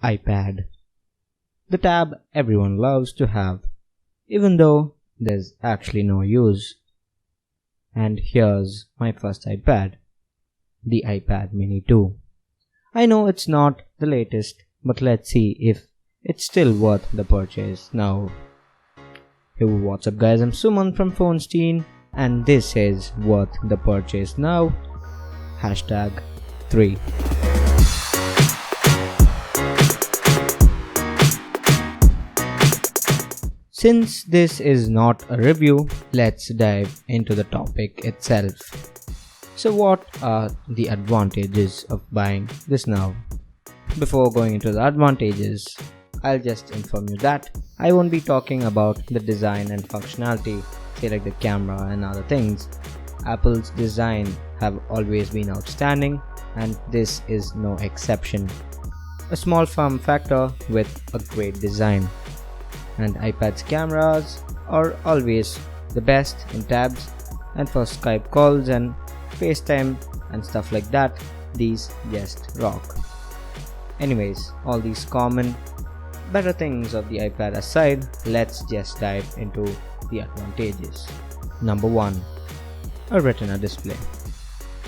iPad. The tab everyone loves to have, even though there's actually no use. And here's my first iPad, the iPad Mini 2. I know it's not the latest, but let's see if it's still worth the purchase now. Hey, what's up guys, I'm Suman from Phonestein and this is worth the purchase now. Hashtag 3. Since this is not a review, let's dive into the topic itself. So what are the advantages of buying this now? Before going into the advantages, I'll just inform you that I won't be talking about the design and functionality, say like the camera and other things. Apple's design have always been outstanding and this is no exception. A small form factor with a great design. And iPad's cameras are always the best in tabs and for Skype calls and FaceTime and stuff like that, these just rock. Anyways, all these common better things of the iPad aside, let's just dive into the advantages. Number 1. A Retina display.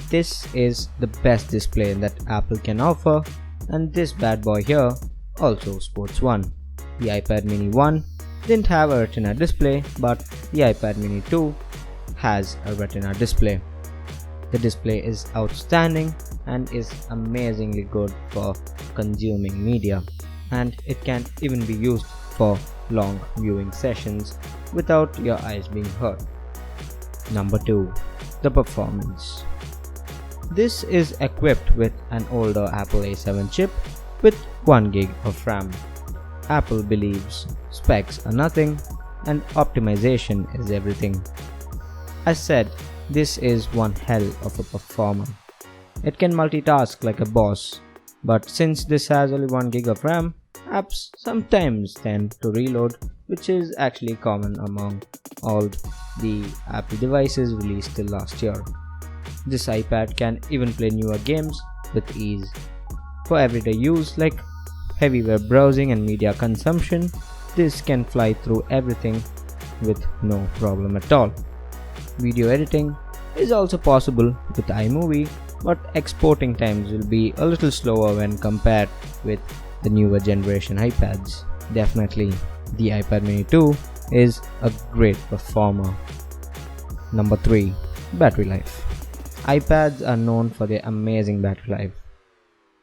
This is the best display that Apple can offer and this bad boy here also sports one. The iPad Mini 1 didn't have a Retina display, but the iPad Mini 2 has a Retina display. The display is outstanding and is amazingly good for consuming media, and it can even be used for long viewing sessions without your eyes being hurt. Number 2. The performance. This is equipped with an older Apple A7 chip with 1GB of RAM. Apple believes specs are nothing and optimization is everything. As said, this is one hell of a performer. It can multitask like a boss, but since this has only 1GB of RAM, apps sometimes tend to reload, which is actually common among all the Apple devices released till last year. This iPad can even play newer games with ease. For everyday use like heavy web browsing and media consumption, this can fly through everything with no problem at all. Video editing is also possible with iMovie, but exporting times will be a little slower when compared with the newer generation iPads. Definitely, the iPad Mini 2 is a great performer. Number 3. Battery life. iPads are known for their amazing battery life.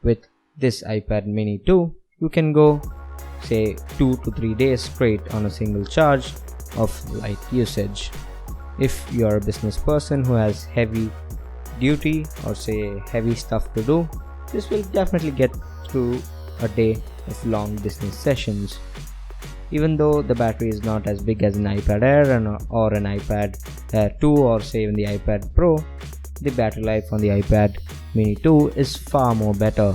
With this iPad Mini 2, you can go say 2 to 3 days straight on a single charge of light usage. If you are a business person who has heavy duty or say heavy stuff to do, this will definitely get through a day of long business sessions. Even though the battery is not as big as an iPad Air or an iPad Air 2 or say even the iPad Pro, the battery life on the iPad Mini 2 is far more better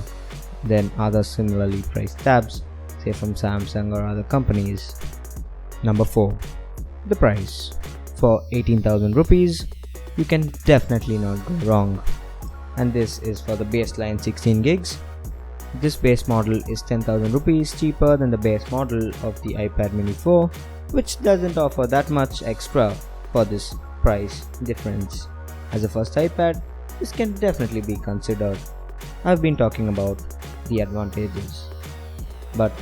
than other similarly priced tabs, say from Samsung or other companies. Number 4. The price. For 18,000 rupees, you can definitely not go wrong. And this is for the baseline 16 gigs. This base model is 10,000 rupees cheaper than the base model of the iPad Mini 4, which doesn't offer that much extra for this price difference. As a first iPad, this can definitely be considered. I've been talking about the advantages, but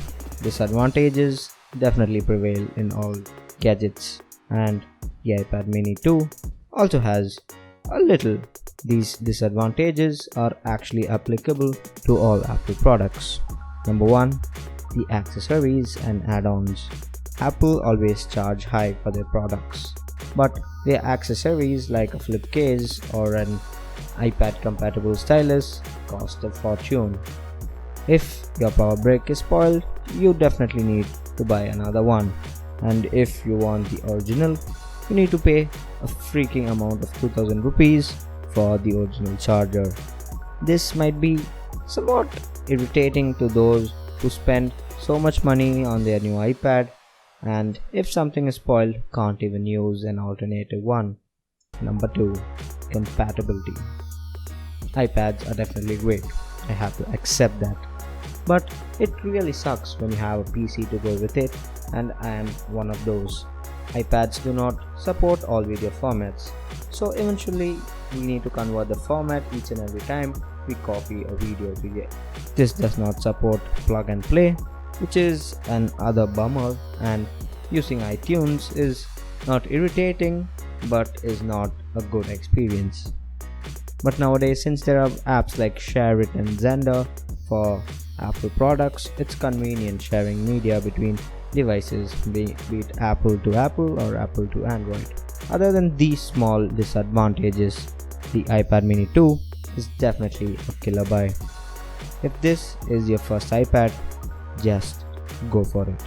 disadvantages definitely prevail in all gadgets, and the iPad Mini 2 also has a little. These disadvantages are actually applicable to all Apple products. Number 1. The accessories and add-ons. Apple always charge high for their products, but their accessories like a flip case or an iPad compatible stylus cost a fortune. If your power brick is spoiled, you definitely need to buy another one, and if you want the original, you need to pay a freaking amount of 2000 rupees for the original charger. This might be somewhat irritating to those who spend so much money on their new iPad and if something is spoiled, can't even use an alternative one. Number 2. Compatibility. iPads are definitely great, I have to accept that. but it really sucks when you have a PC to go with it, and I am one of those. iPads do not support all video formats, so eventually we need to convert the format each and every time we copy a video to it. This does not support plug and play, which is another bummer, and using iTunes is not irritating but is not a good experience. But nowadays, since there are apps like ShareIt and Xender for Apple products, it's convenient sharing media between devices, be it Apple to Apple or Apple to Android. Other than these small disadvantages, the iPad mini 2 is definitely a killer buy. If this is your first iPad, just go for it.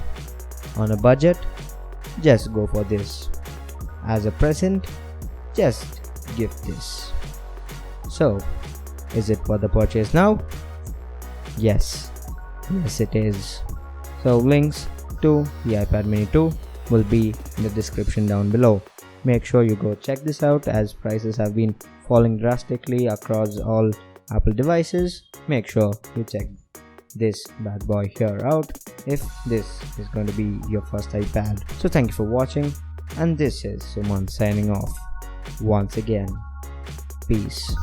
On a budget, just go for this. As a present, just give this. So, is it worth the purchase now? Yes, it is. So links to the iPad mini 2 will be in the description down below. Make sure you go check this out, as prices have been falling drastically across all Apple devices. Make sure you check this bad boy here out if this is going to be your first iPad. So thank you for watching, and this is Suman signing off once again. Peace.